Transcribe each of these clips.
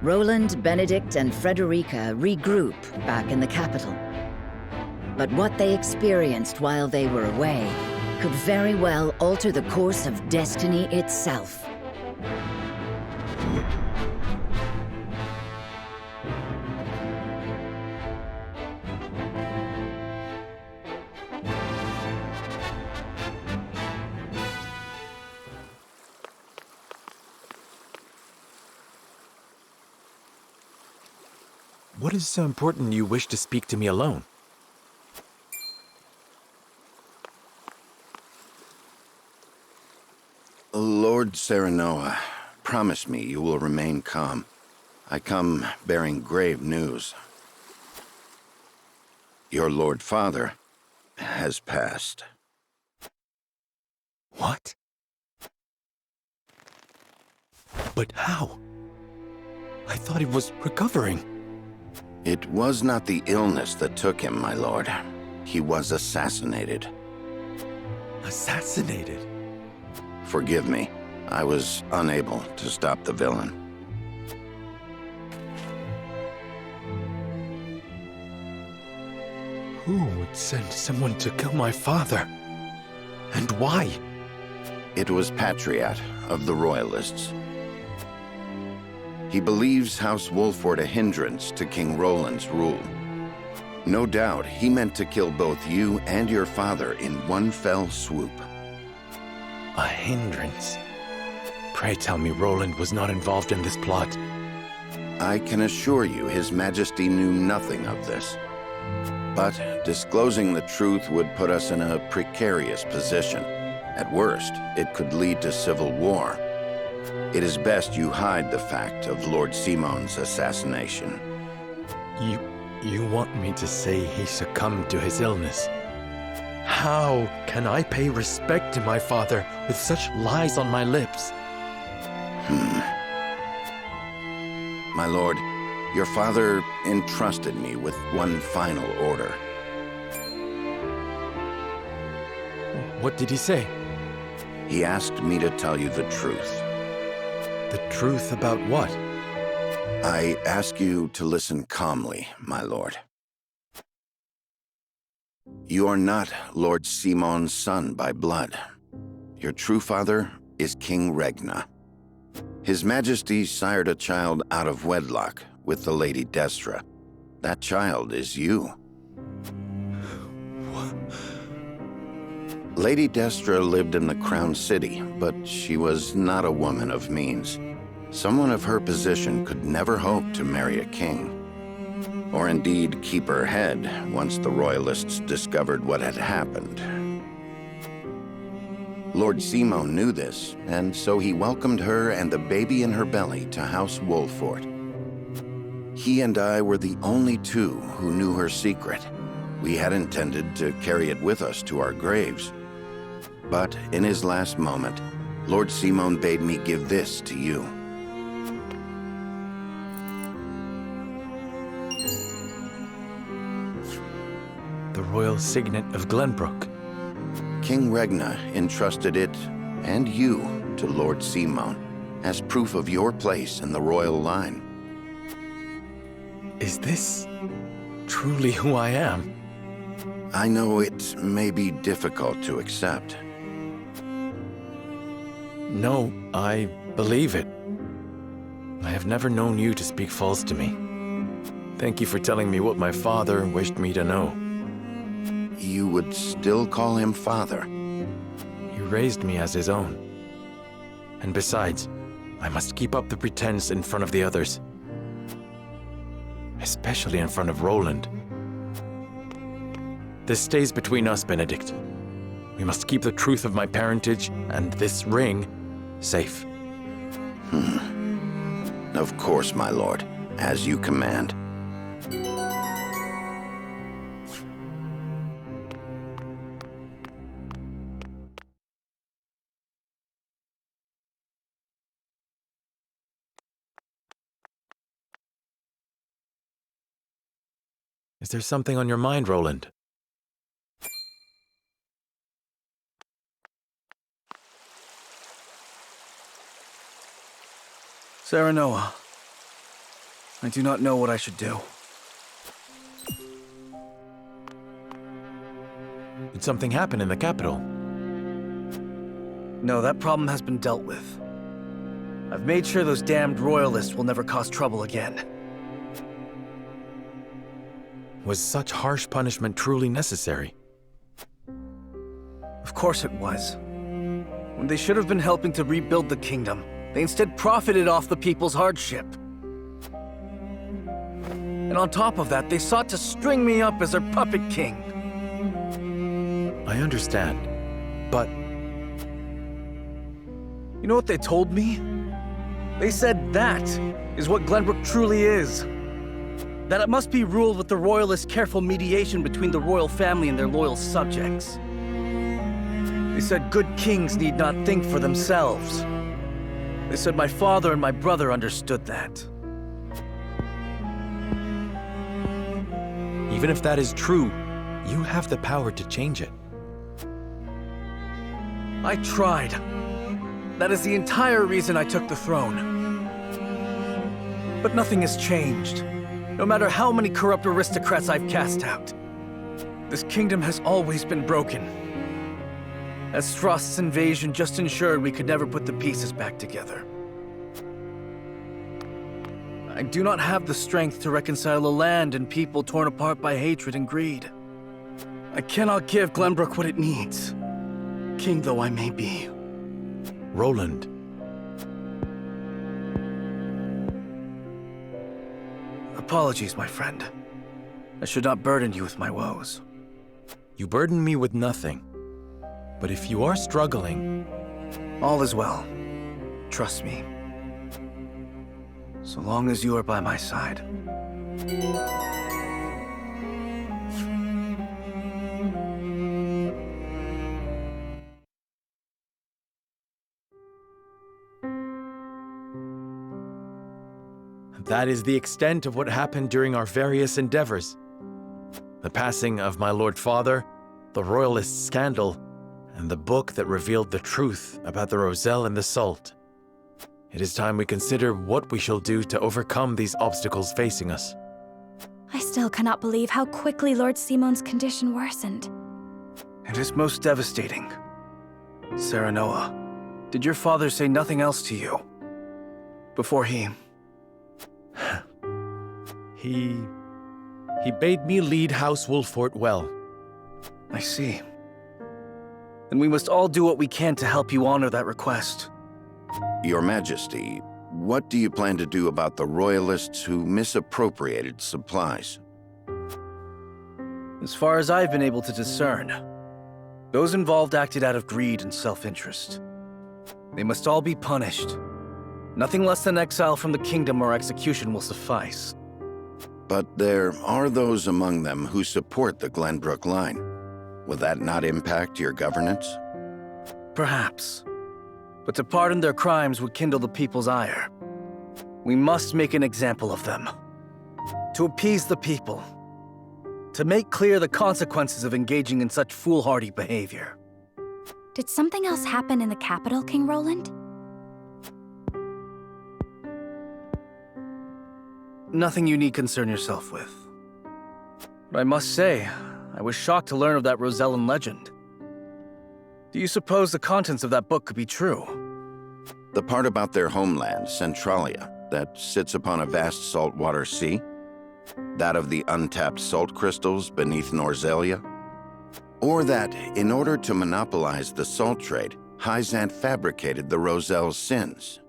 Roland, Benedict, and Frederica regroup back in the capital. But what they experienced while they were away could very well alter the course of destiny itself. What is so important you wish to speak to me alone? Lord Serenoa, promise me you will remain calm. I come bearing grave news. Your Lord Father has passed. What? But how? I thought he was recovering. It was not the illness that took him, my lord. He was assassinated. Assassinated? Forgive me. I was unable to stop the villain. Who would send someone to kill my father? And why? It was Patriot of the Royalists. He believes House Wolfford a hindrance to King Roland's rule. No doubt he meant to kill both you and your father in one fell swoop. A hindrance? Pray tell me Roland was not involved in this plot. I can assure you His Majesty knew nothing of this. But disclosing the truth would put us in a precarious position. At worst, it could lead to civil war. It is best you hide the fact of Lord Simon's assassination. You want me to say he succumbed to his illness? How can I pay respect to my father with such lies on my lips? My lord, your father entrusted me with one final order. What did he say? He asked me to tell you the truth. The truth about what? I ask you to listen calmly, my lord. You are not Lord Simon's son by blood. Your true father is King Regna. His Majesty sired a child out of wedlock with the Lady Destra. That child is you. What? Lady Destra lived in the Crown City, but she was not a woman of means. Someone of her position could never hope to marry a king. Or indeed keep her head once the Royalists discovered what had happened. Lord Simon knew this, and so he welcomed her and the baby in her belly to House Wolfford. He and I were the only two who knew her secret. We had intended to carry it with us to our graves. But in his last moment, Lord Simon bade me give this to you. The royal signet of Glenbrook. King Regna entrusted it, and you, to Lord Simon, as proof of your place in the royal line. Is this truly who I am? I know it may be difficult to accept. No, I believe it. I have never known you to speak false to me. Thank you for telling me what my father wished me to know. You would still call him father? He raised me as his own. And besides, I must keep up the pretense in front of the others. Especially in front of Roland. This stays between us, Benedict. We must keep the truth of my parentage and this ring safe. Of course, my lord, as you command. Is there something on your mind, Roland? Serenoa, I do not know what I should do. Did something happen in the capital? No, that problem has been dealt with. I've made sure those damned royalists will never cause trouble again. Was such harsh punishment truly necessary? Of course it was. When they should have been helping to rebuild the kingdom, they instead profited off the people's hardship. And on top of that, they sought to string me up as their puppet king. I understand, but You know what they told me? They said that is what Glenbrook truly is. That it must be ruled with the royalists' careful mediation between the royal family and their loyal subjects. They said good kings need not think for themselves. They said my father and my brother understood that. even if that is true, you have the power to change it. I tried. That is the entire reason I took the throne. But nothing has changed, no matter how many corrupt aristocrats I've cast out. This kingdom has always been broken. As Throst's invasion just ensured we could never put the pieces back together. I do not have the strength to reconcile a land and people torn apart by hatred and greed. I cannot give Glenbrook what it needs, king though I may be. Roland. Apologies, my friend. I should not burden you with my woes. You burden me with nothing. But if you are struggling... All is well. Trust me. So long as you are by my side. That is the extent of what happened during our various endeavors. The passing of my Lord Father, the Royalist scandal, and the book that revealed the truth about the Roselle and the Salt. It is time we consider what we shall do to overcome these obstacles facing us. I still cannot believe how quickly Lord Simon's condition worsened. It is most devastating. Serenoa, did your father say nothing else to you? Before he... He bade me lead House Wolffort well. I see. Then we must all do what we can to help you honor that request. Your Majesty, what do you plan to do about the Royalists who misappropriated supplies? As far as I've been able to discern, those involved acted out of greed and self-interest. They must all be punished. Nothing less than exile from the kingdom or execution will suffice. But there are those among them who support the Glenbrook line. Will that not impact your governance? Perhaps. But to pardon their crimes would kindle the people's ire. We must make an example of them. To appease the people. To make clear the consequences of engaging in such foolhardy behavior. Did something else happen in the capital, King Roland? Nothing you need concern yourself with. But I must say, I was shocked to learn of that Rosellan legend. Do you suppose the contents of that book could be true? The part about their homeland, Centralia, that sits upon a vast saltwater sea? That of the untapped salt crystals beneath Norzelia? Or that, in order to monopolize the salt trade, Hyzant fabricated the Roselle's sins?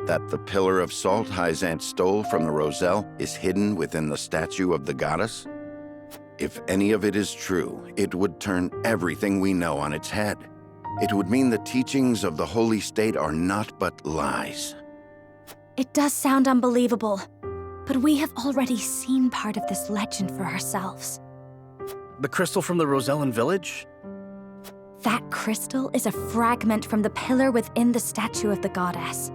That the pillar of salt Hyzant stole from the Roselle is hidden within the statue of the goddess? If any of it is true, it would turn everything we know on its head. It would mean the teachings of the Holy State are not but lies. It does sound unbelievable, but we have already seen part of this legend for ourselves. The crystal from the Rosellan village? That crystal is a fragment from the pillar within the statue of the goddess.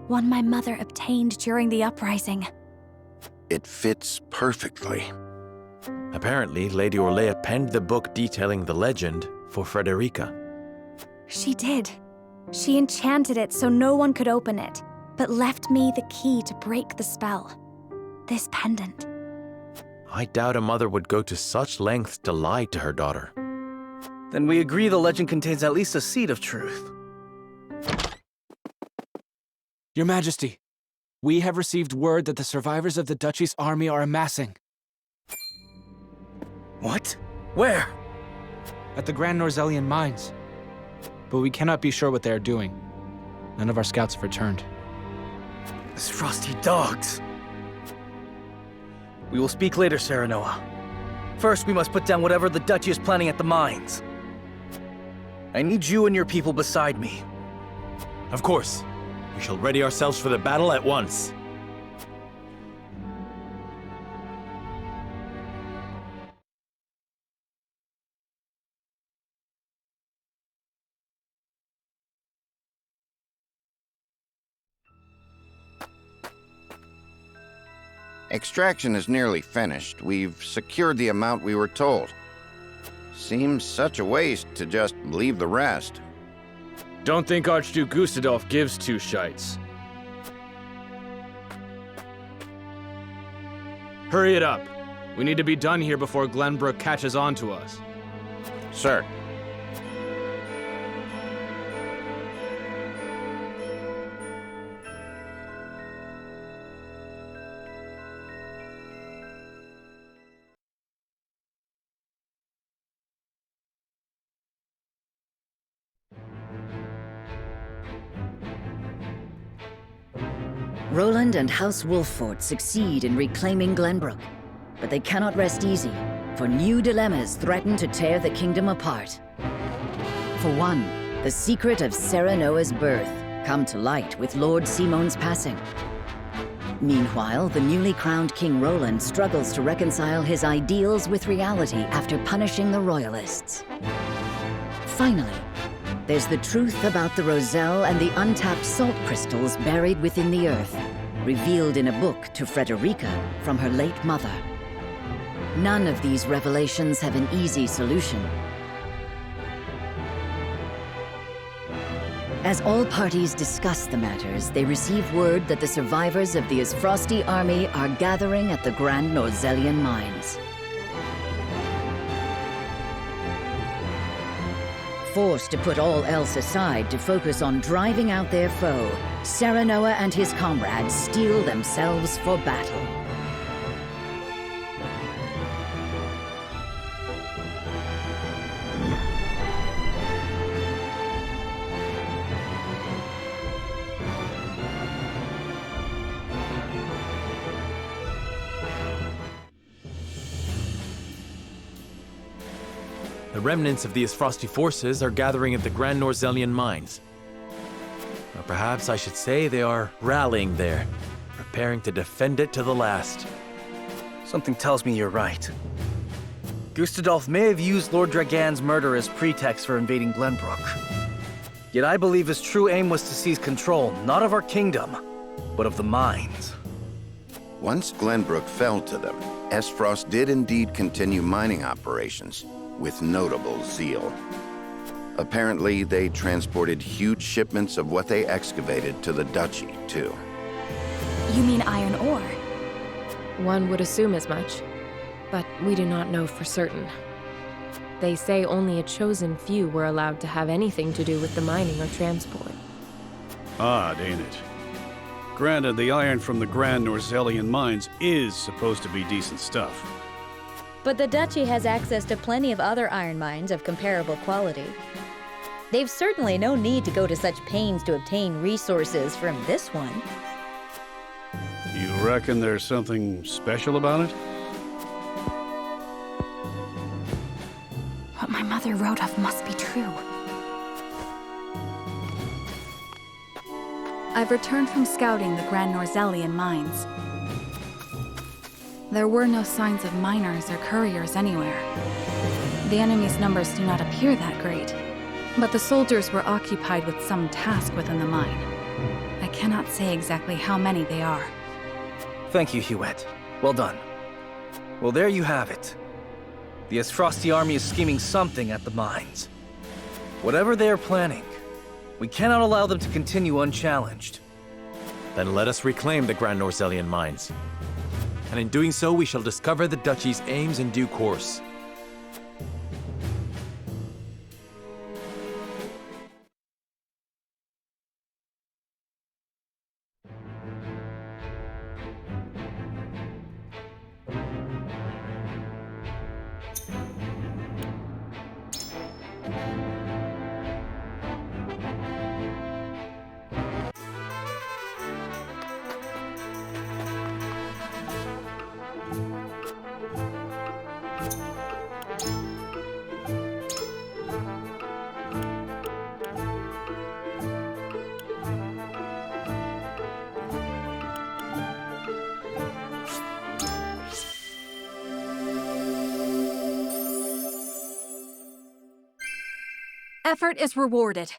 One my mother obtained during the uprising. It fits perfectly. Apparently, Lady Orlea penned the book detailing the legend for Frederica. She did. She enchanted it so no one could open it, but left me the key to break the spell. this pendant? I doubt a mother would go to such lengths to lie to her daughter. Then we agree the legend contains at least a seed of truth. Your Majesty, we have received word that the survivors of the Duchy's army are amassing. What? Where? At the Grand Norzelian mines. But we cannot be sure what they are doing. None of our scouts have returned. These frosty dogs. We will speak later, Serenoa. First, we must put down whatever the Duchy is planning at the mines. I need you and your people beside me. Of course. We shall ready ourselves for the battle at once. Extraction is nearly finished. We've secured the amount we were told. Seems such a waste to just leave the rest. Don't think Archduke Gustadolf gives two shites. Hurry it up. We need to be done here before Glenbrook catches on to us. Sir. Roland and House Wolffort succeed in reclaiming Glenbrook, but they cannot rest easy, for new dilemmas threaten to tear the kingdom apart. For one, the secret of Serenoa's birth come to light with Lord Simon's passing. Meanwhile, the newly crowned King Roland struggles to reconcile his ideals with reality after punishing the Royalists. Finally, there's the truth about the Roselle and the untapped salt crystals buried within the earth, revealed in a book to Frederica from her late mother. None of these revelations have an easy solution. As all parties discuss the matters, they receive word that the survivors of the Isfrosti army are gathering at the Grand Norzelian mines. Forced to put all else aside to focus on driving out their foe, Serenoa and his comrades steel themselves for battle. The remnants of the Isfrosti forces are gathering at the Grand Norzelian mines. Or perhaps I should say they are rallying there, preparing to defend it to the last. Something tells me you're right. Gustadolf may have used Lord Dragan's murder as pretext for invading Glenbrook. Yet I believe his true aim was to seize control, not of our kingdom, but of the mines. Once Glenbrook fell to them, Esfrost did indeed continue mining operations, with notable zeal. Apparently, they transported huge shipments of what they excavated to the Duchy, too. You mean iron ore? One would assume as much, but we do not know for certain. They say only a chosen few were allowed to have anything to do with the mining or transport. Odd, ain't it? Granted, the iron from the Grand Norzelian mines is supposed to be decent stuff. But the Duchy has access to plenty of other iron mines of comparable quality. They've certainly no need to go to such pains to obtain resources from this one. You reckon there's something special about it? What my mother wrote of must be true. I've returned from scouting the Grand Norzelian mines. There were no signs of miners or couriers anywhere. The enemy's numbers do not appear that great, but the soldiers were occupied with some task within the mine. I cannot say exactly how many they are. Thank you, Huet. Well done. Well, there you have it. The Isfrosti army is scheming something at the mines. Whatever they are planning, we cannot allow them to continue unchallenged. Then let us reclaim the Grand Norzelian mines. and in doing so we shall discover the duchy's aims in due course. Effort is rewarded.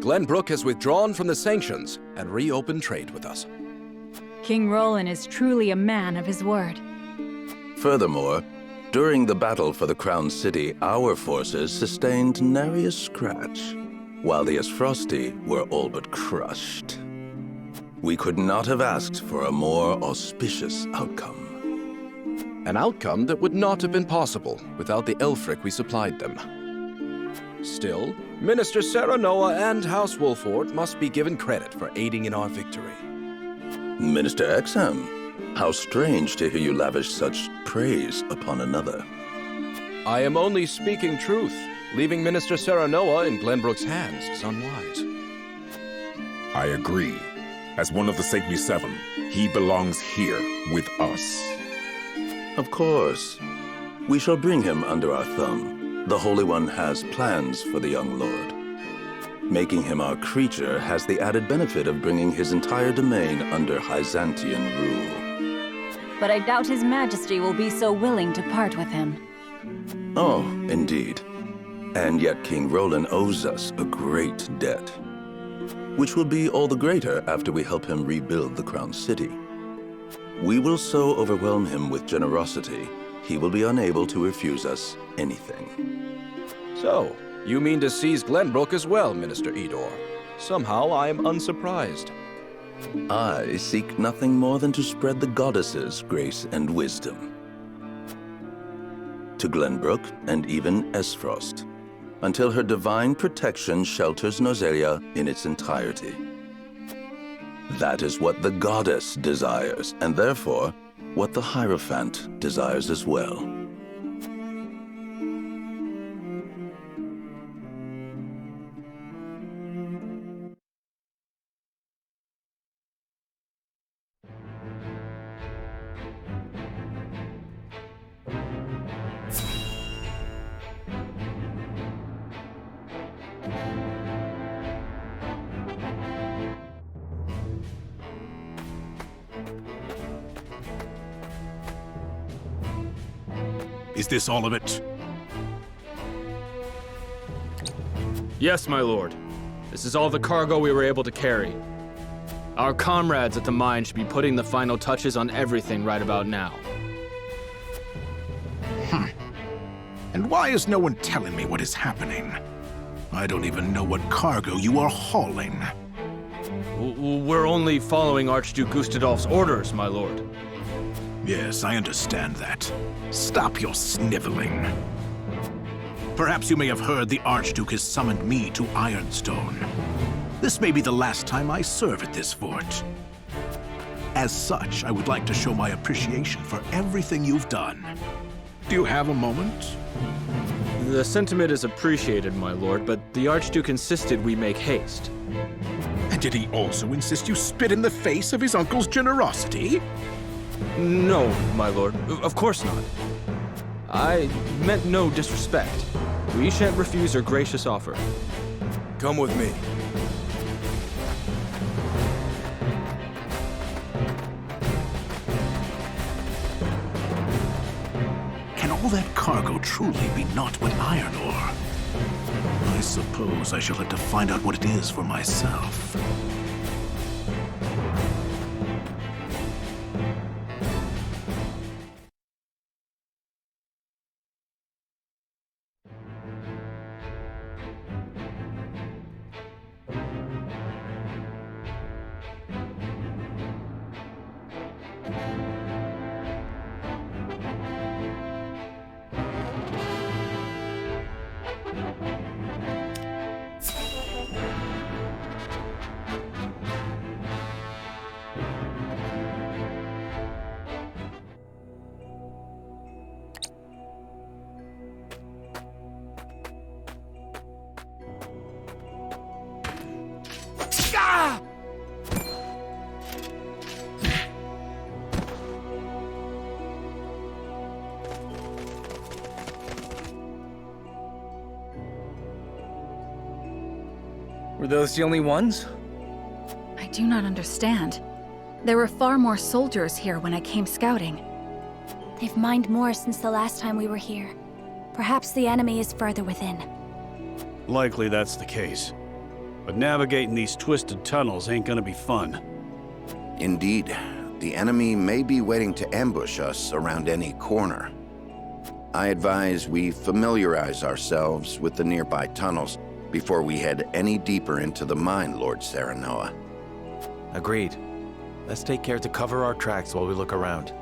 Glenbrook has withdrawn from the sanctions and reopened trade with us. King Roland is truly a man of his word. Furthermore, during the battle for the Crown City, our forces sustained nary a scratch, while the Asfrosti were all but crushed. We could not have asked for a more auspicious outcome. An outcome that would not have been possible without the Elfric we supplied them. Still, Minister Serenoa and House Wolford must be given credit for aiding in our victory. Minister Exham, how strange to hear you lavish such praise upon another. I am only speaking truth. Leaving Minister Serenoa in Glenbrook's hands is unwise. I agree. As one of the Saintly Seven, he belongs here with us. Of course. We shall bring him under our thumb. The Holy One has plans for the young lord. Making him our creature has the added benefit of bringing his entire domain under Hyzantian rule. But I doubt His Majesty will be so willing to part with him. Oh, indeed. And yet King Roland owes us a great debt, which will be all the greater after we help him rebuild the Crown City. We will so overwhelm him with generosity, he will be unable to refuse us anything. So, you mean to seize Glenbrook as well, Minister Edor? Somehow I am unsurprised. I seek nothing more than to spread the goddess's grace and wisdom to Glenbrook and even Esfrost, until her divine protection shelters Nozelia in its entirety. That is what the goddess desires, and therefore, what the Hierophant desires as well. Is this all of it? Yes, my lord. This is all the cargo we were able to carry. Our comrades at the mine should be putting the final touches on everything right about now. And why is no one telling me what is happening? I don't even know what cargo you are hauling. We're only following Archduke Gustadolf's orders, my lord. Yes, I understand that. Stop your sniveling. Perhaps you may have heard the Archduke has summoned me to Ironstone. This may be the last time I serve at this fort. As such, I would like to show my appreciation for everything you've done. Do you have a moment? The sentiment is appreciated, my lord, but the Archduke insisted we make haste. And did he also insist you spit in the face of his uncle's generosity? No, my lord. Of course not. I meant no disrespect. We shan't refuse your gracious offer. Come with me. Can all that cargo truly be naught but iron ore? I suppose I shall have to find out what it is for myself. Were those the only ones? I do not understand. There were far more soldiers here when I came scouting. They've mined more since the last time we were here. Perhaps the enemy is further within. Likely that's the case. But navigating these twisted tunnels ain't gonna be fun. Indeed, the enemy may be waiting to ambush us around any corner. I advise we familiarize ourselves with the nearby tunnels before we head any deeper into the mine, Lord Serenoa. Agreed. Let's take care to cover our tracks while we look around.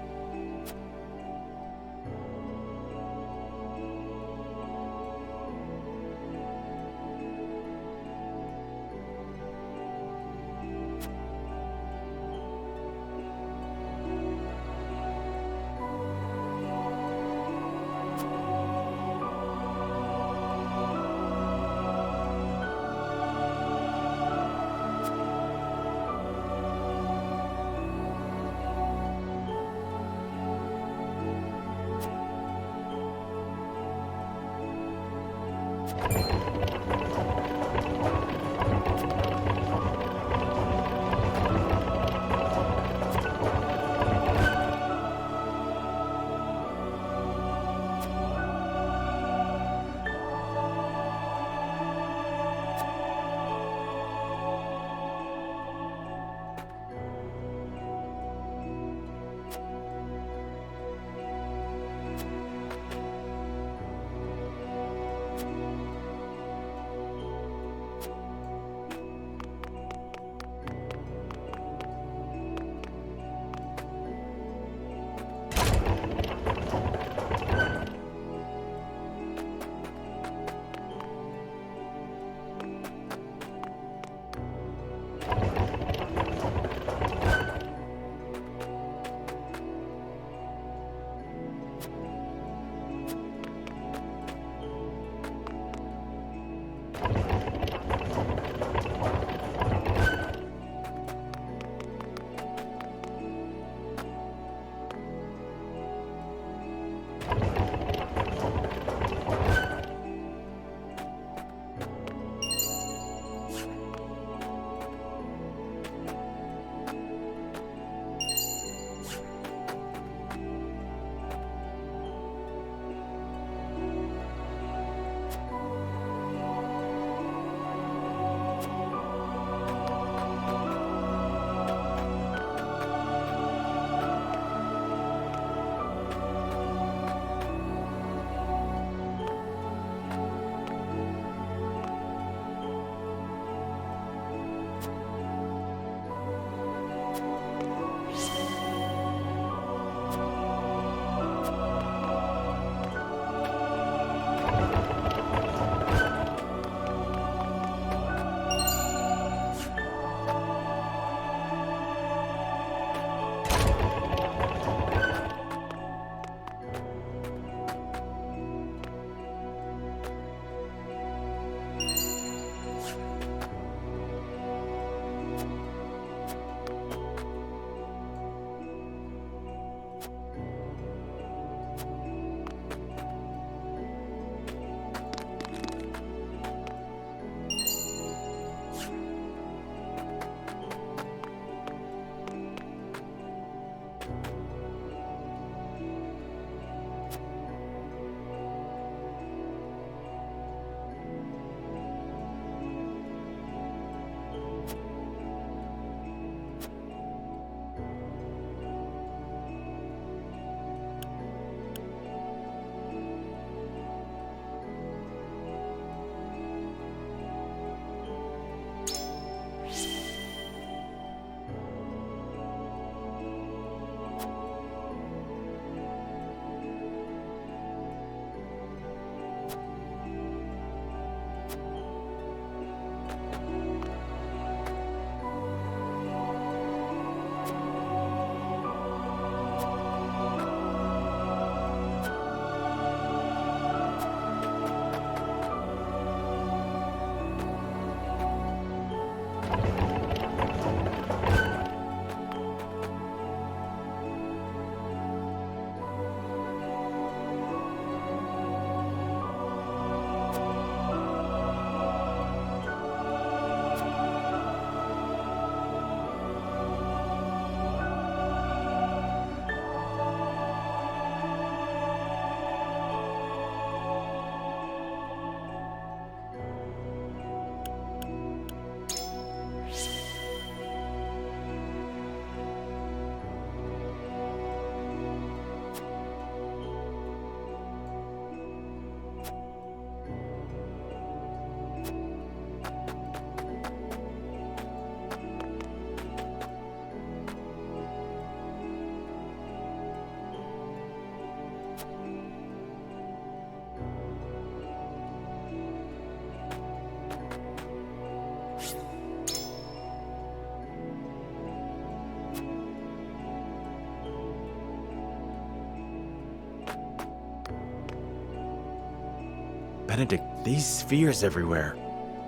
Benedict, these spheres everywhere.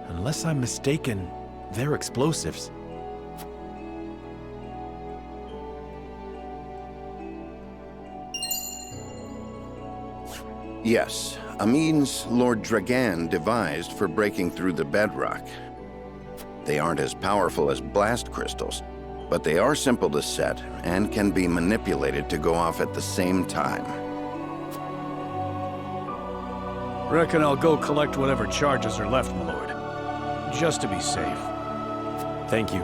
Unless I'm mistaken, they're explosives. Yes, a means Lord Dragan devised for breaking through the bedrock. They aren't as powerful as blast crystals, but they are simple to set and can be manipulated to go off at the same time. Reckon I'll go collect whatever charges are left, my lord. Just to be safe. Thank you.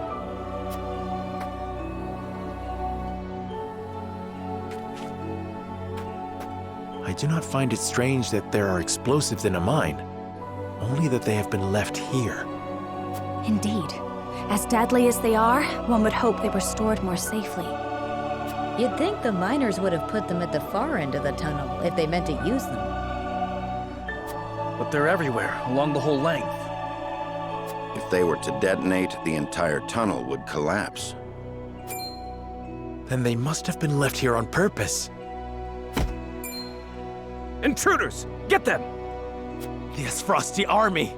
I do not find it strange that there are explosives in a mine, only that they have been left here. Indeed. As deadly as they are, one would hope they were stored more safely. You'd think the miners would have put them at the far end of the tunnel if they meant to use them. But they're everywhere, along the whole length. If they were to detonate, the entire tunnel would collapse. Then they must have been left here on purpose. Intruders! Get them! The Asfrosti army!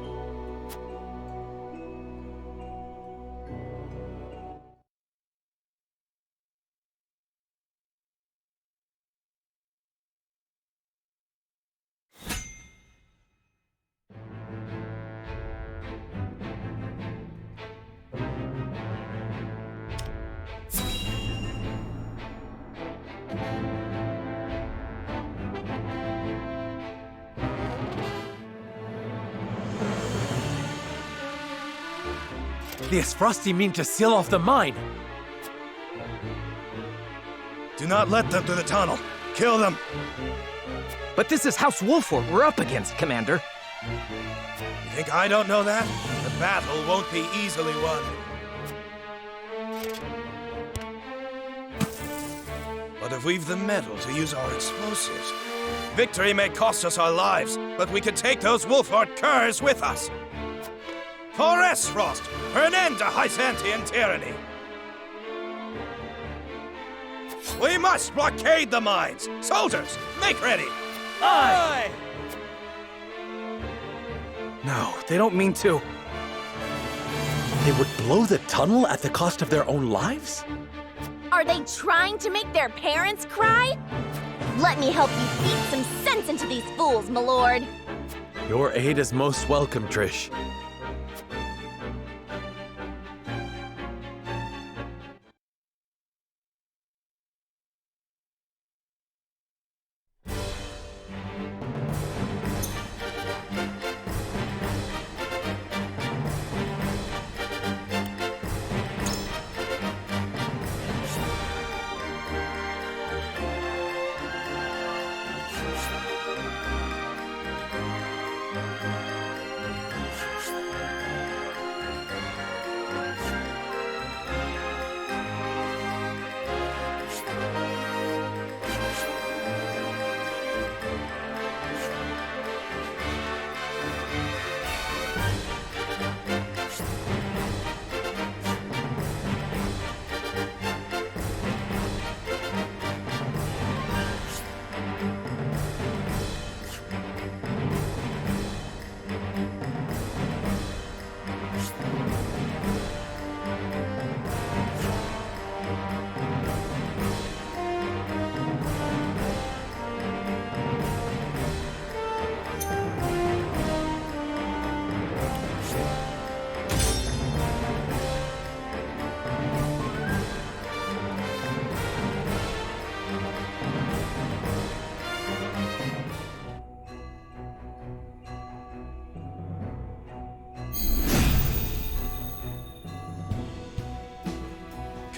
The Asfrosti mean to seal off the mine! Do not let them through the tunnel. Kill them! But this is House Wolford we're up against, Commander. You think I don't know that? The battle won't be easily won. But if we've the metal to use our explosives, victory may cost us our lives, but we could take those Wolford curs with us. For Esfrost, for an end to Hysantian tyranny. We must blockade the mines! Soldiers, make ready! Aye! No, they don't mean to. They would blow the tunnel at the cost of their own lives? Are they trying to make their parents cry? Let me help you feed some sense into these fools, my lord. Your aid is most welcome, Trish.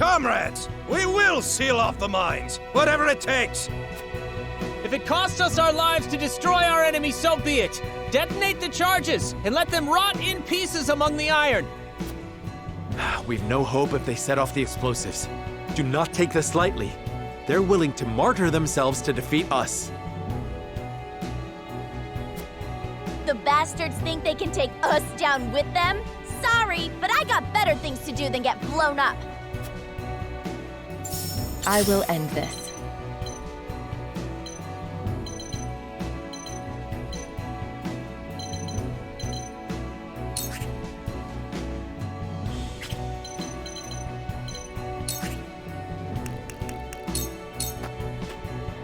Comrades, we will seal off the mines, whatever it takes. If it costs us our lives to destroy our enemy, so be it. Detonate the charges and let them rot in pieces among the iron. We've no hope if they set off the explosives. Do not take this lightly. They're willing to martyr themselves to defeat us. The bastards think they can take us down with them? Sorry, but I got better things to do than get blown up. I will end this.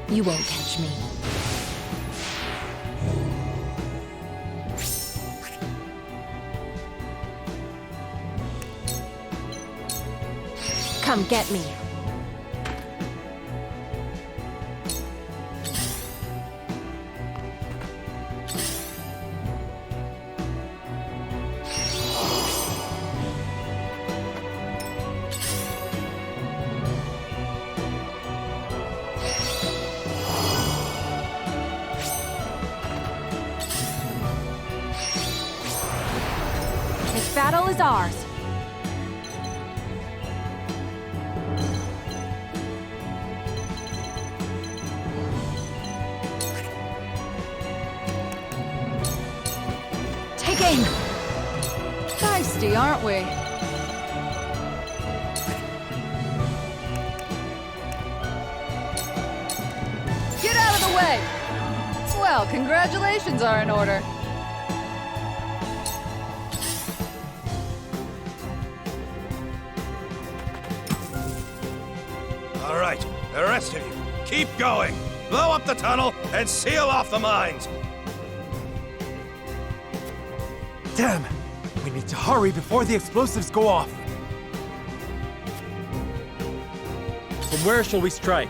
You won't catch me. Come get me. This battle is ours. Take aim! Feisty, aren't we? Get out of the way! Well, congratulations are in order. All right, the rest of you, keep going. Blow up the tunnel and seal off the mines. Damn! We need to hurry before the explosives go off. From where shall we strike?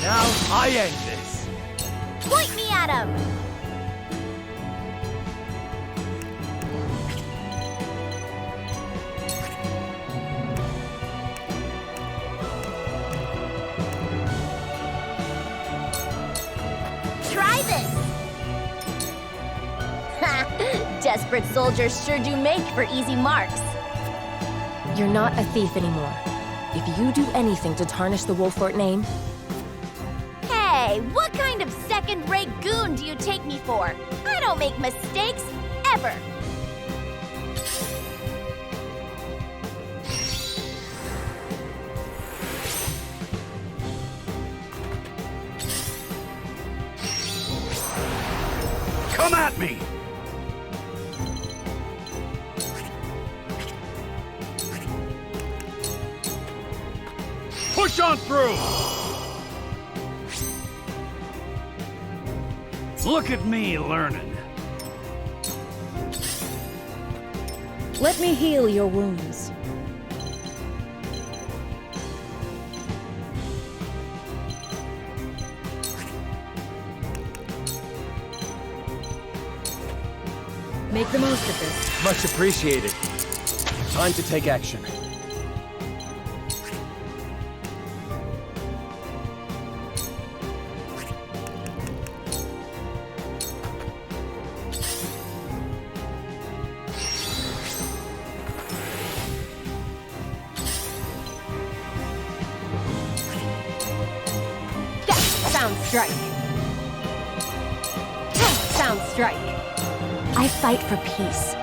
Now I end this. Point me at him! Try this! Ha! Desperate soldiers sure do make for easy marks. You're not a thief anymore. If you do anything to tarnish the Wolfort name, Hey, what kind of second-rate goon do you take me for? I don't make mistakes, ever. Come at me! Push on through! Look at me learning. Let me heal your wounds. Make the most of this. Much appreciated. Time to take action. Sound strike. Sound strike. I fight for peace.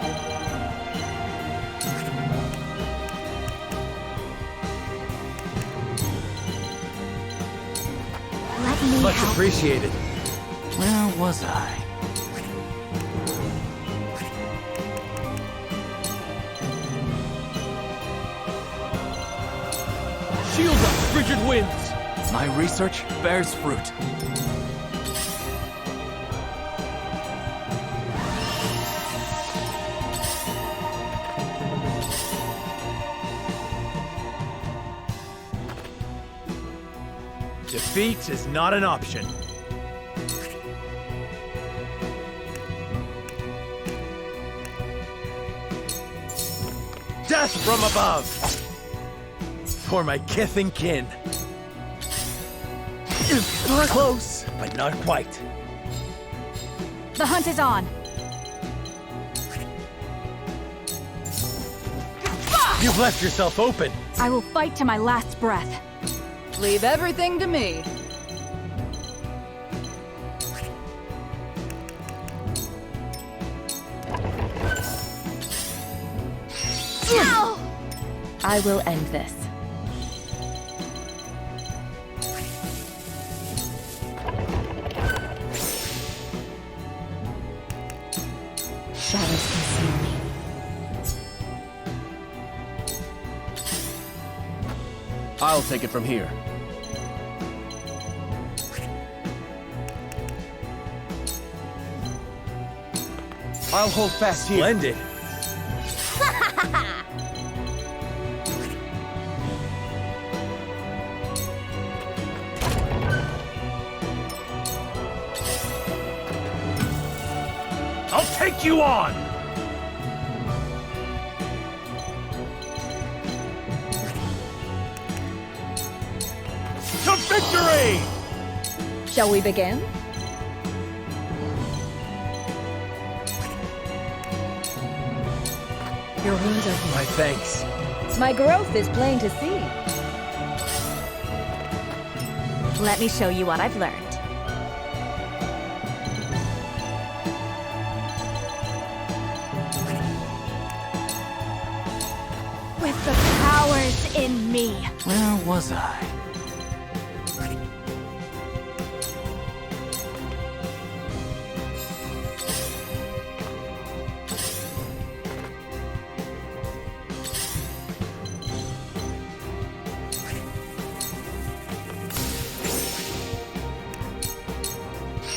Let me Much help. appreciated. Where was I? Shield up, frigid winds! My research bears fruit. Defeat is not an option. Death from above! For my kith and kin. Close, but not quite. The hunt is on. You've left yourself open. I will fight to my last breath. Leave everything to me. I will end this. Shadows conceal me. I'll take it from here. I'll hold fast here. Splendid. I'll take you on! To victory! Shall we begin? Your wounds are healed. My thanks. My growth is plain to see. Let me show you what I've learned. With the powers in me. Where was I?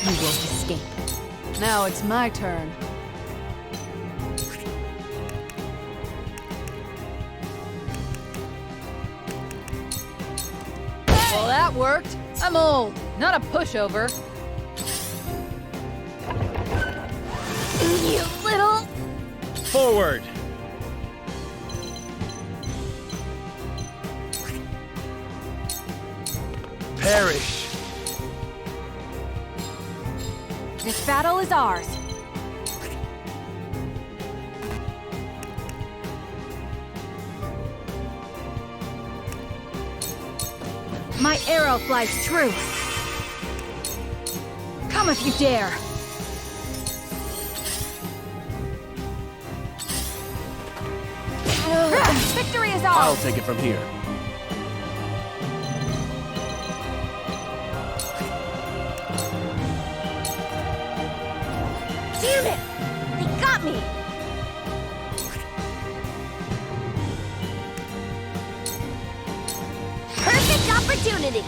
You won't escape. Now it's my turn. Well, that worked. I'm old, not a pushover. You little... Forward! Perish! This battle is ours. My arrow flies true. Come if you dare. Victory is ours! I'll take it from here. Damn it! They got me! Perfect opportunity!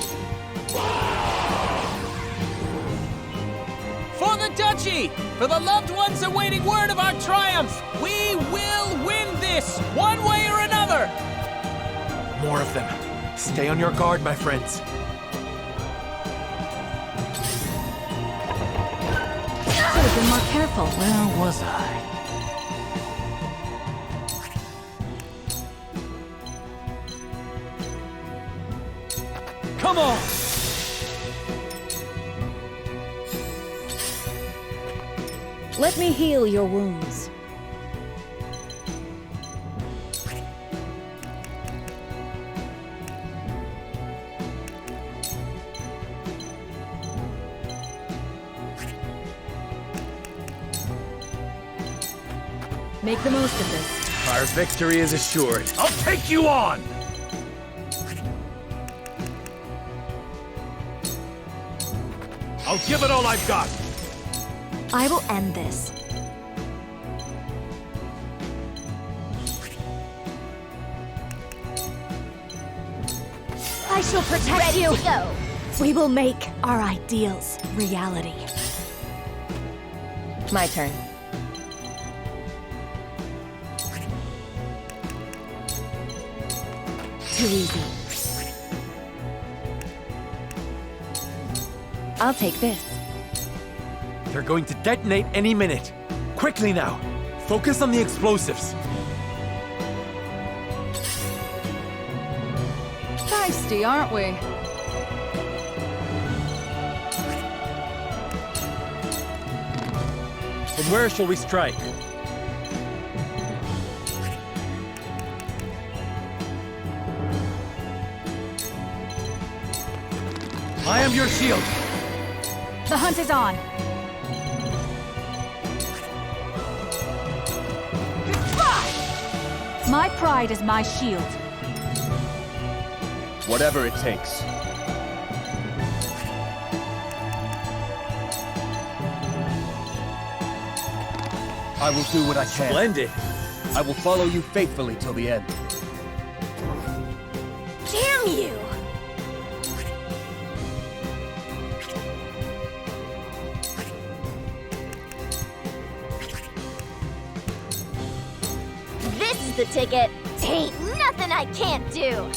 For the Duchy! For the loved ones awaiting word of our triumph! We will win this, one way or another! More of them. Stay on your guard, my friends. Should have been more careful. Where was I? Come on! Let me heal your wounds. Make the most of this. Our victory is assured. I'll take you on! I'll give it all I've got! I will end this. I shall protect Ready you. to go. We will make our ideals reality. My turn. Too easy. I'll take this. They're going to detonate any minute. Quickly now. Focus on the explosives. Feisty, aren't we? From where shall we strike? I am your shield. The hunt is on. My pride is my shield. Whatever it takes. I will do what I can. Splendid. I will follow you faithfully till the end. Damn you! This is the ticket. Ain't nothing I can't do.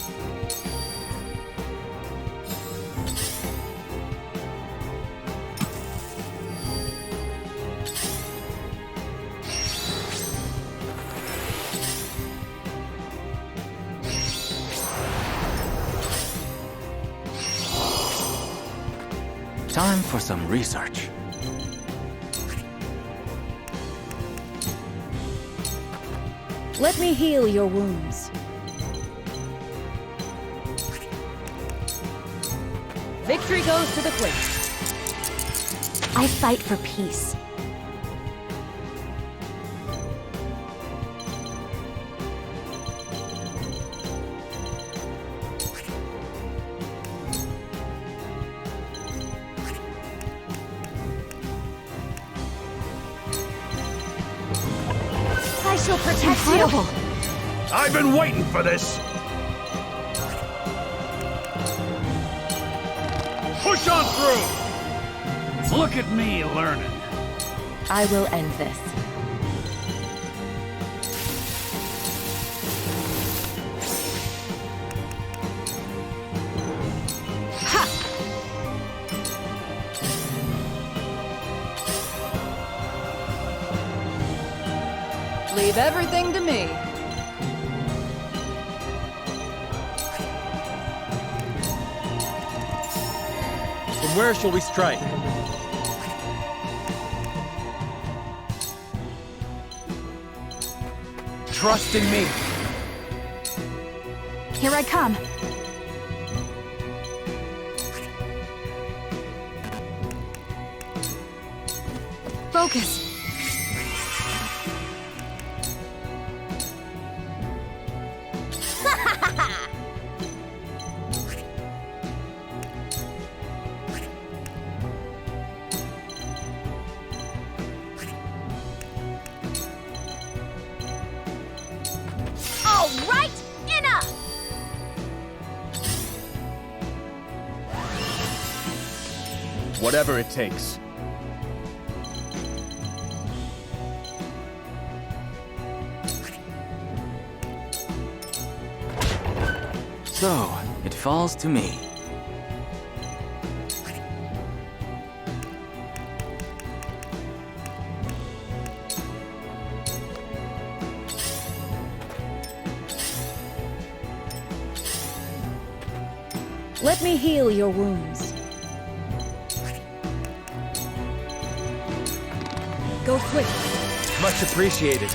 Time for some research. Let me heal your wounds. Victory goes to the quick. I fight for peace. I shall protect you. I've been waiting for this! Push on through! Look at me learning. I will end this. Leave everything to me. From where shall we strike? Trust in me. Here I come. focus. All right, enough! Whatever it takes. So, it falls to me. Let me heal your wounds. Go quick. Much appreciated.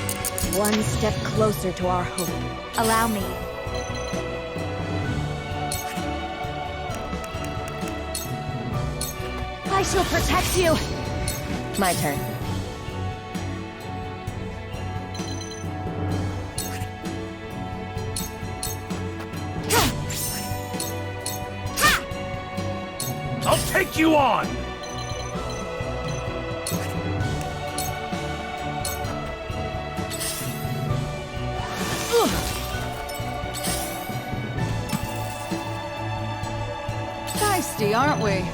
One step closer to our hope. Allow me. I shall protect you. My turn. I'll take you on! Feisty, aren't we?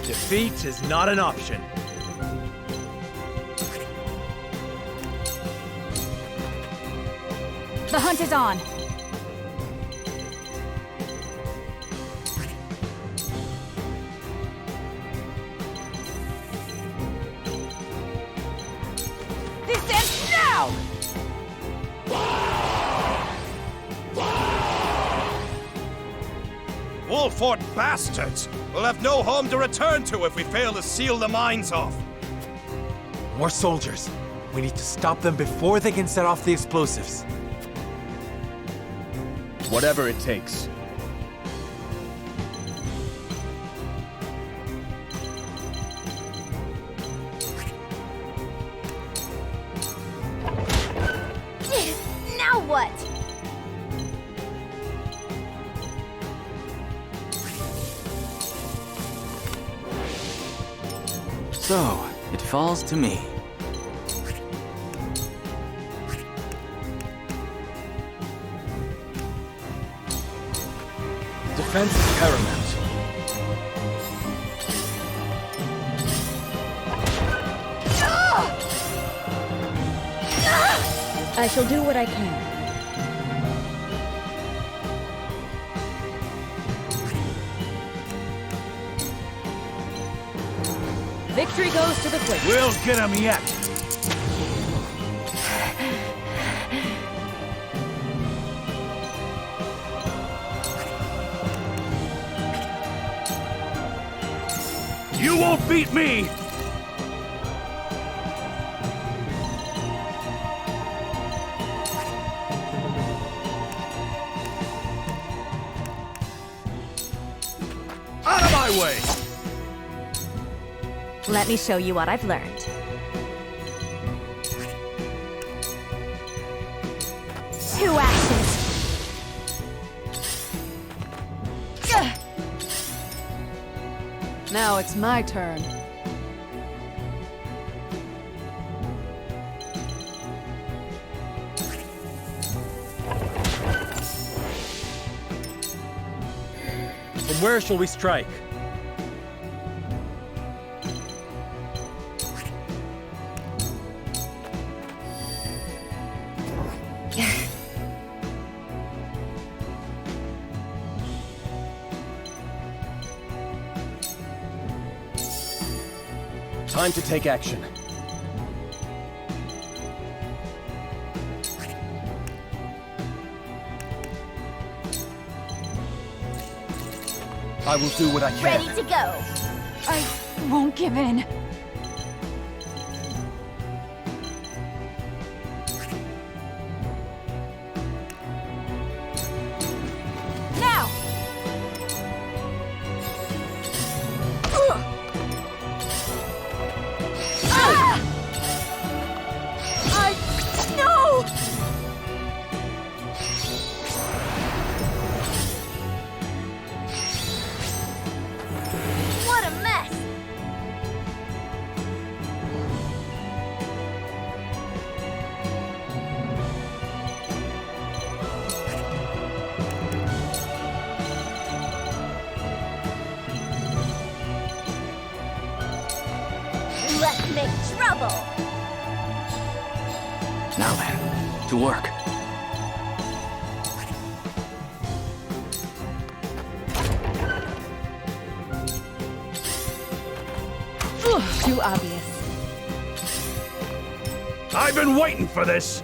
Defeat is not an option. The hunt is on. This ends now! Wolfort bastards! We'll have no home to return to if we fail to seal the mines off. More soldiers. We need to stop them before they can set off the explosives. Whatever it takes. Now what? So, it falls to me. Defense is paramount. I shall do what I can. Victory goes to the quick. We'll get him yet! You won't beat me! Out of my way! Let me show you what I've learned. Two actions. Now it's my turn. From where shall we strike? Time to take action. I will do what I can. Ready to go. I won't give in. Now! trouble. Now then, to work. Too obvious. I've been waiting for this!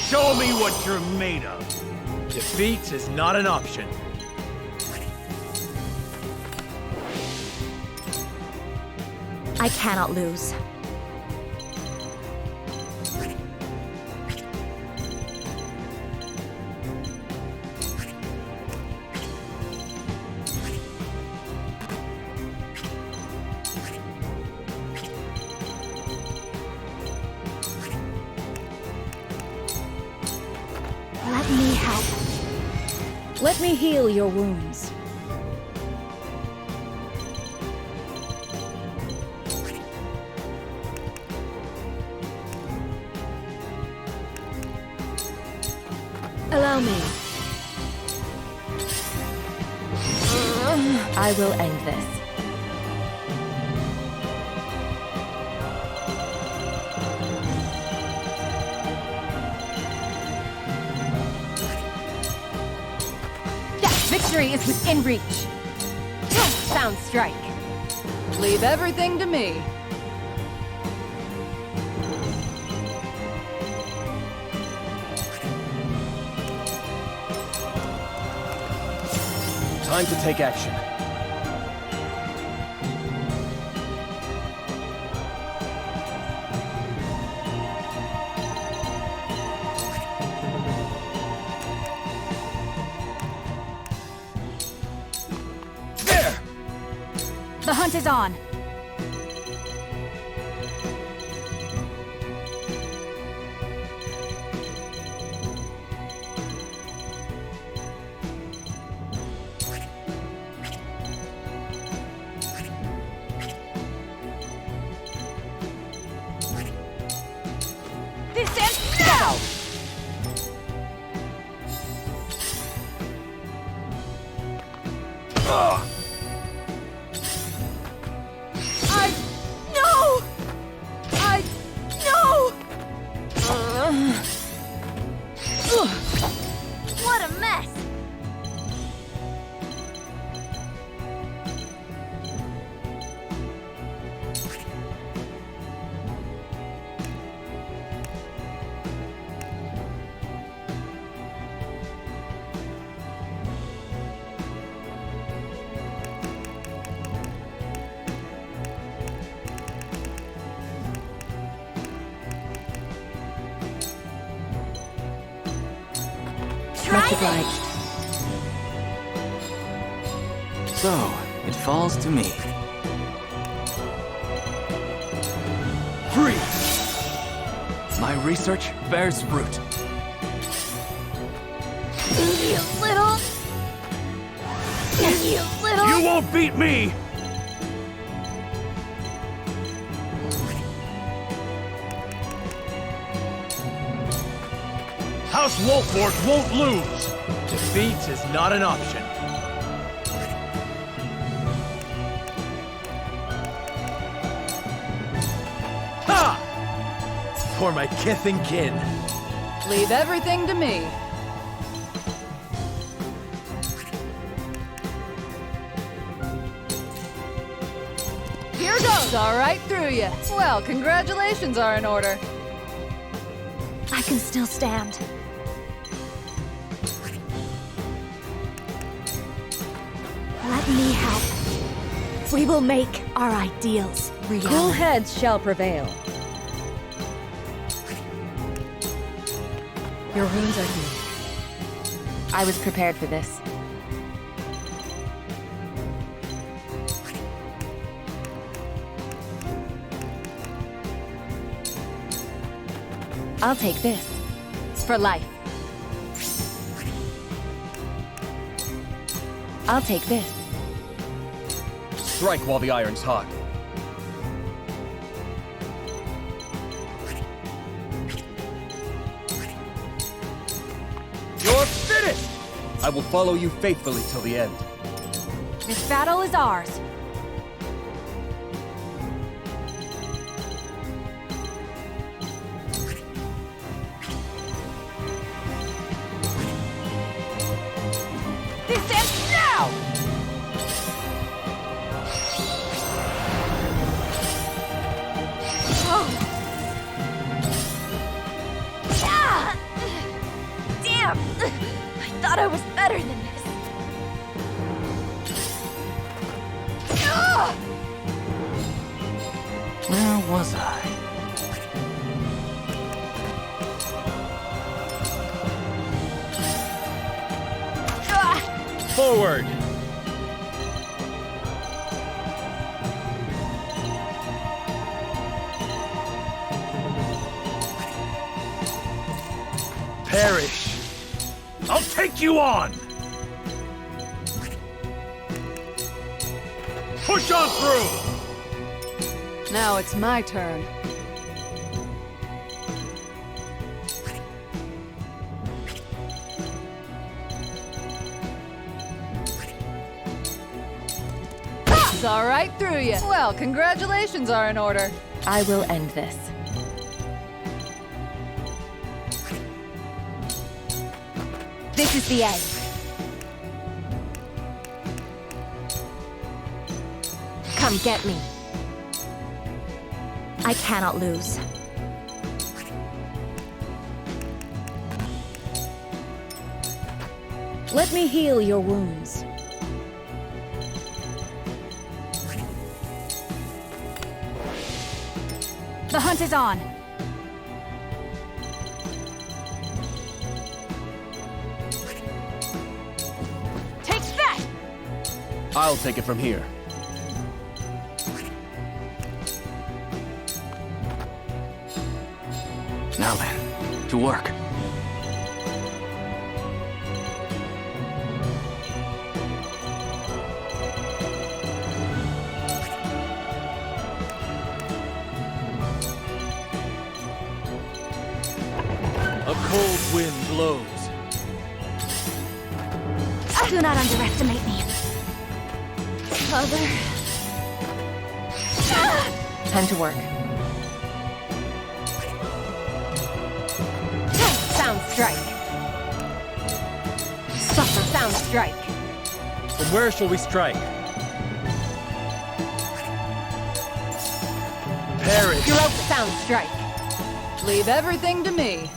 Show me what you're made of! Defeat is not an option. I cannot lose. Let me help. Let me heal your wounds. Allow me. I will end this. Victory is within reach. Sound strike. Leave everything to me. Time to take action. The hunt is on. This ends now! What a mess! Much obliged. So, it falls to me. Freeze! My research bears fruit. You little... You little... You won't beat me! House Wolford won't lose! Defeat is not an option. Ha! For my kith and kin. Leave everything to me. Here goes, all right through you. Well, congratulations are in order. I can still stand. Let me help. We will make our ideals reality. Cool heads shall prevail. Your wounds are healed. I was prepared for this. I'll take this. For life. I'll take this. Strike while the iron's hot. I will follow you faithfully till the end. This battle is ours. This ends now! Ah! Damn! I thought I was better than this. Ah! Where was I? Forward! Perish! I'll take you on! Push on through! Now it's my turn. Saw right through you. Well, congratulations are in order. I will end this. This is the end. Come get me. I cannot lose. Let me heal your wounds. The hunt is on. Take that! I'll take it from here. Now then, to work. A cold wind blows. Do not underestimate me. Mother. Time to work. Sound strike. Suffer. Sound strike. From where shall we strike? Perish! You're out. Sound strike. Leave everything to me.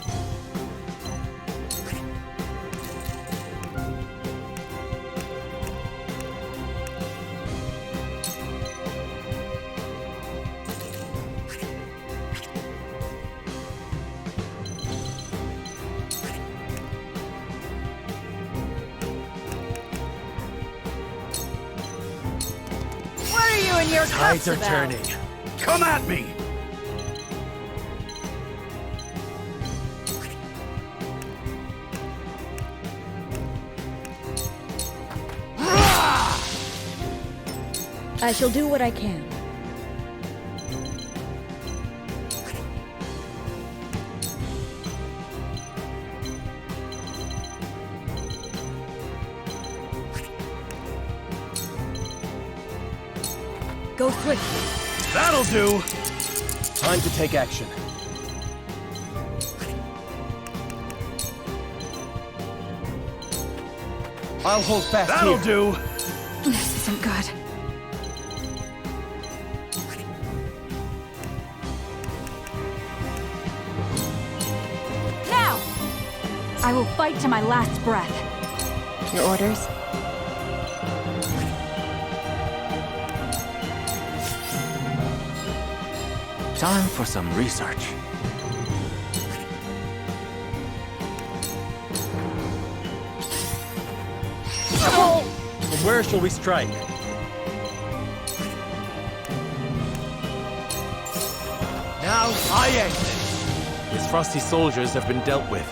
What are you in your Tides cups are about? turning. Come at me! I shall do what I can. Go swiftly. That'll do! Time to take action. I'll hold fast That'll here. do! This isn't good. Now! I will fight to my last breath. Your orders? Time for some research. From where shall we strike? Now I end this. His frosty soldiers have been dealt with.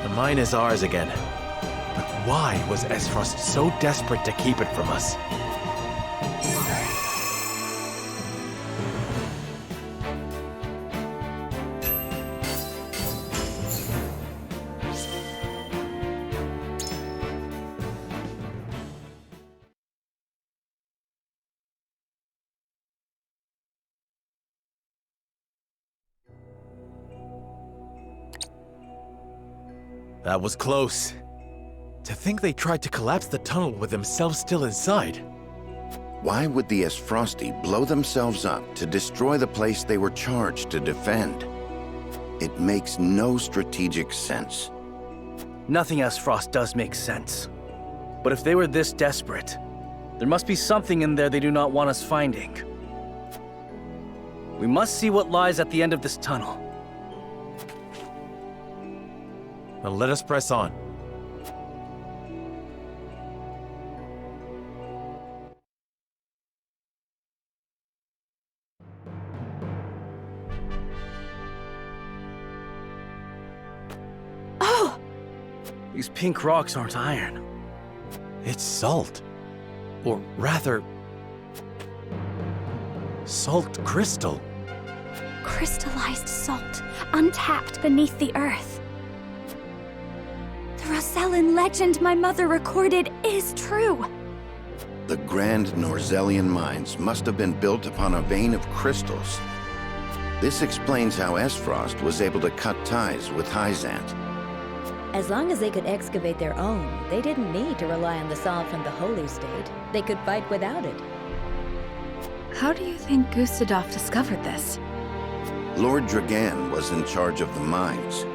The mine is ours again. But why was Esfrost so desperate to keep it from us? That was close. To think they tried to collapse the tunnel with themselves still inside. Why would the Esfrosti blow themselves up to destroy the place they were charged to defend? It makes no strategic sense. Nothing Esfrost does make sense. But if they were this desperate, there must be something in there they do not want us finding. We must see what lies at the end of this tunnel. Now let us press on. Oh! These pink rocks aren't iron. It's salt. Or rather, salt crystal. Crystallized salt, untapped beneath the earth. The Rosellan legend my mother recorded is true. The Grand Norzellian mines must have been built upon a vein of crystals. This explains how Esfrost was able to cut ties with Hyzant. As long as they could excavate their own, they didn't need to rely on the salt from the Holy State. They could fight without it. How do you think Gustadolf discovered this? Lord Dragan was in charge of the mines,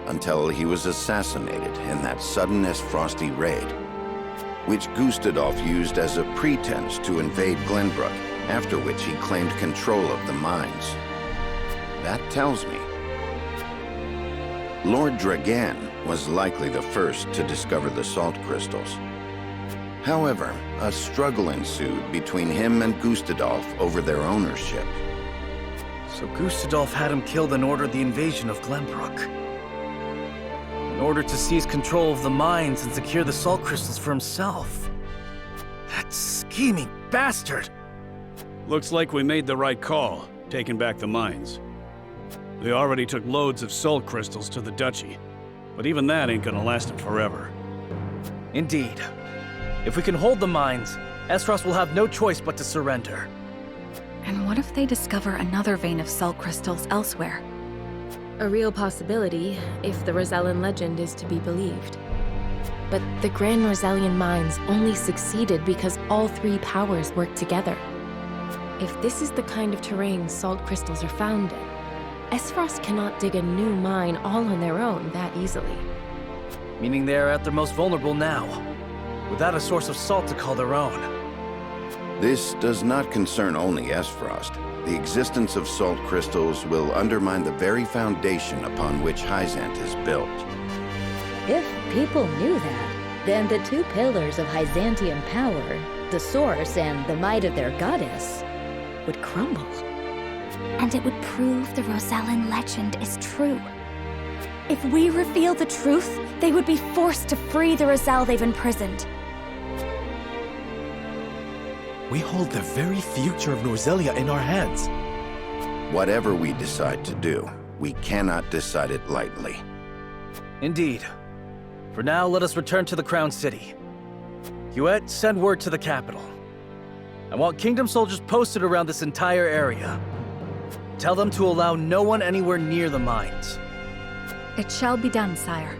until he was assassinated in that sudden Esfrosti raid, which Gustadolf used as a pretense to invade Glenbrook, after which he claimed control of the mines. That tells me Lord Dragan was likely the first to discover the salt crystals. However, a struggle ensued between him and Gustadolf over their ownership. So Gustadolf had him killed in order the invasion of Glenbrook. In order to seize control of the mines and secure the salt crystals for himself. That scheming bastard! Looks like we made the right call, taking back the mines. They already took loads of salt crystals to the Duchy, but even that ain't gonna last them forever. Indeed. If we can hold the mines, Esfrost will have no choice but to surrender. And what if they discover another vein of salt crystals elsewhere? A real possibility, if the Rosellan legend is to be believed. But the Grand Norzellian mines only succeeded because all three powers worked together. If this is the kind of terrain salt crystals are found in, Esfrost cannot dig a new mine all on their own that easily. Meaning they are at their most vulnerable now, without a source of salt to call their own. This does not concern only Esfrost. The existence of salt crystals will undermine the very foundation upon which Hyzant is built. If people knew that, then the two pillars of Hyzantian power, the source and the might of their goddess, would crumble. And it would prove the Rosellan legend is true. If we reveal the truth, they would be forced to free the Rosell they've imprisoned. We hold the very future of Norzellia in our hands. Whatever we decide to do, we cannot decide it lightly. Indeed. For now, let us return to the Crown City. Huet, send word to the capital. I want Kingdom soldiers posted around this entire area. Tell them to allow no one anywhere near the mines. It shall be done, sire.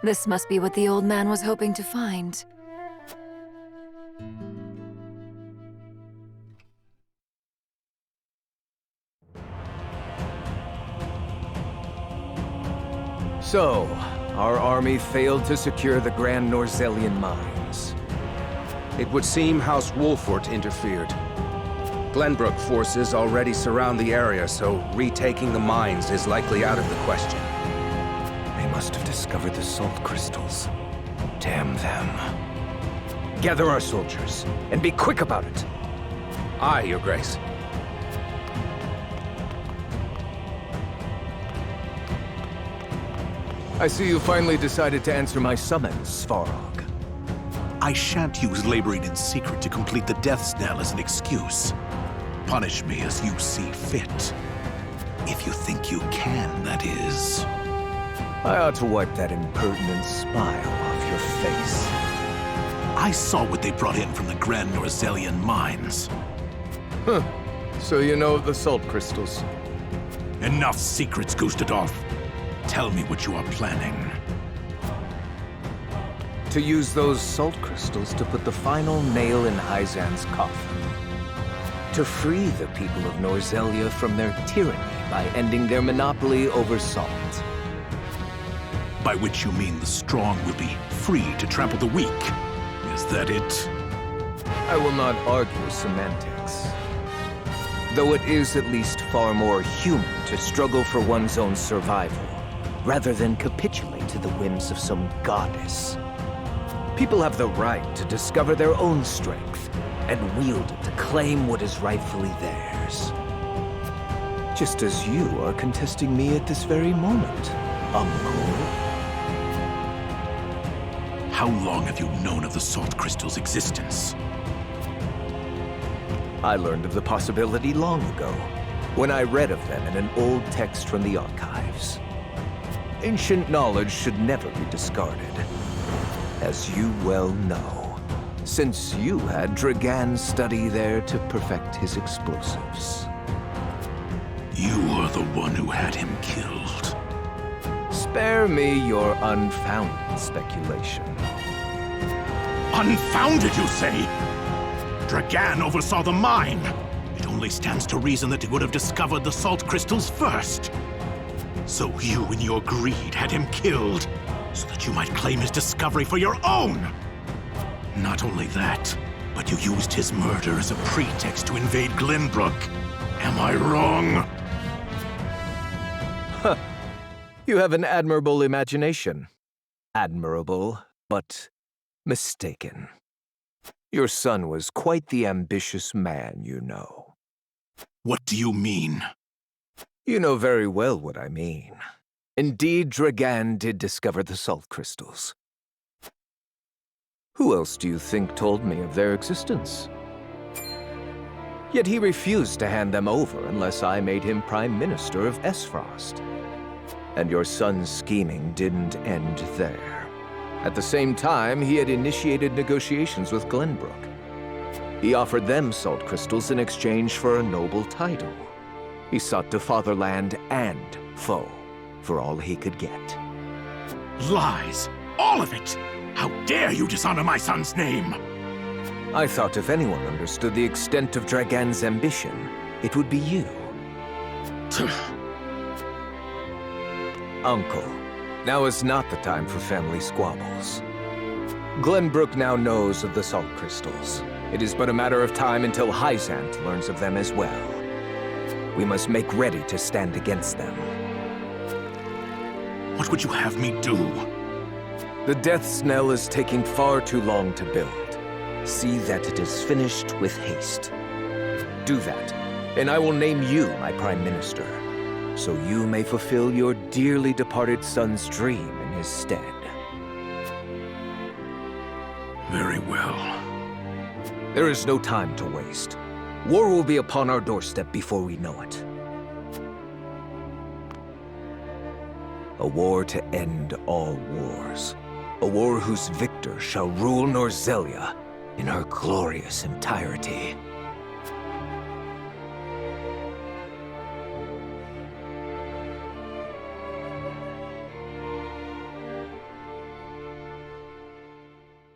This must be what the old man was hoping to find. So, our army failed to secure the Grand Norzellian mines. It would seem House Wolfort interfered. Glenbrook forces already surround the area, so retaking the mines is likely out of the question. They must have discovered the salt crystals. Damn them. Gather our soldiers, and be quick about it. Aye, Your Grace. I see you finally decided to answer my summons, Svarog. I shan't use laboring in secret to complete the death knell as an excuse. Punish me as you see fit. If you think you can, that is. I ought to wipe that impertinent smile off your face. I saw what they brought in from the Grand Norzelian mines. Huh. So you know of the salt crystals? Enough secrets, Gustadolf. Tell me what you are planning. To use those salt crystals to put the final nail in Hyzan's coffin. To free the people of Norzelia from their tyranny by ending their monopoly over salt. By which you mean the strong will be free to trample the weak. Is that it? I will not argue semantics. Though it is at least far more human to struggle for one's own survival, rather than capitulate to the whims of some goddess. People have the right to discover their own strength, and wield it to claim what is rightfully theirs. Just as you are contesting me at this very moment, Uncle. How long have you known of the salt crystal's existence? I learned of the possibility long ago, when I read of them in an old text from the archives. Ancient knowledge should never be discarded, as you well know, since you had Dragan study there to perfect his explosives. You are the one who had him killed. Spare me your unfounded speculation. Unfounded, you say? Dragan oversaw the mine. It only stands to reason that he would have discovered the salt crystals first. So you, in your greed, had him killed, so that you might claim his discovery for your own. Not only that, but you used his murder as a pretext to invade Glenbrook. Am I wrong? Huh. You have an admirable imagination. Admirable, but mistaken. Your son was quite the ambitious man, you know. What do you mean? You know very well what I mean. Indeed, Dragan did discover the salt crystals. Who else do you think told me of their existence? Yet he refused to hand them over unless I made him Prime Minister of Esfrost. And your son's scheming didn't end there. At the same time, he had initiated negotiations with Glenbrook. He offered them salt crystals in exchange for a noble title. He sought to fatherland and foe for all he could get. Lies! All of it! How dare you dishonor my son's name! I thought if anyone understood the extent of Dragan's ambition, it would be you. Uncle, now is not the time for family squabbles. Glenbrook now knows of the salt crystals. It is but a matter of time until Hyzant learns of them as well. We must make ready to stand against them. What would you have me do? The Death's Knell is taking far too long to build. See that it is finished with haste. Do that, and I will name you my Prime Minister, so you may fulfill your dearly departed son's dream in his stead. Very well. There is no time to waste. War will be upon our doorstep before we know it. A war to end all wars. A war whose victor shall rule Norzelia in her glorious entirety.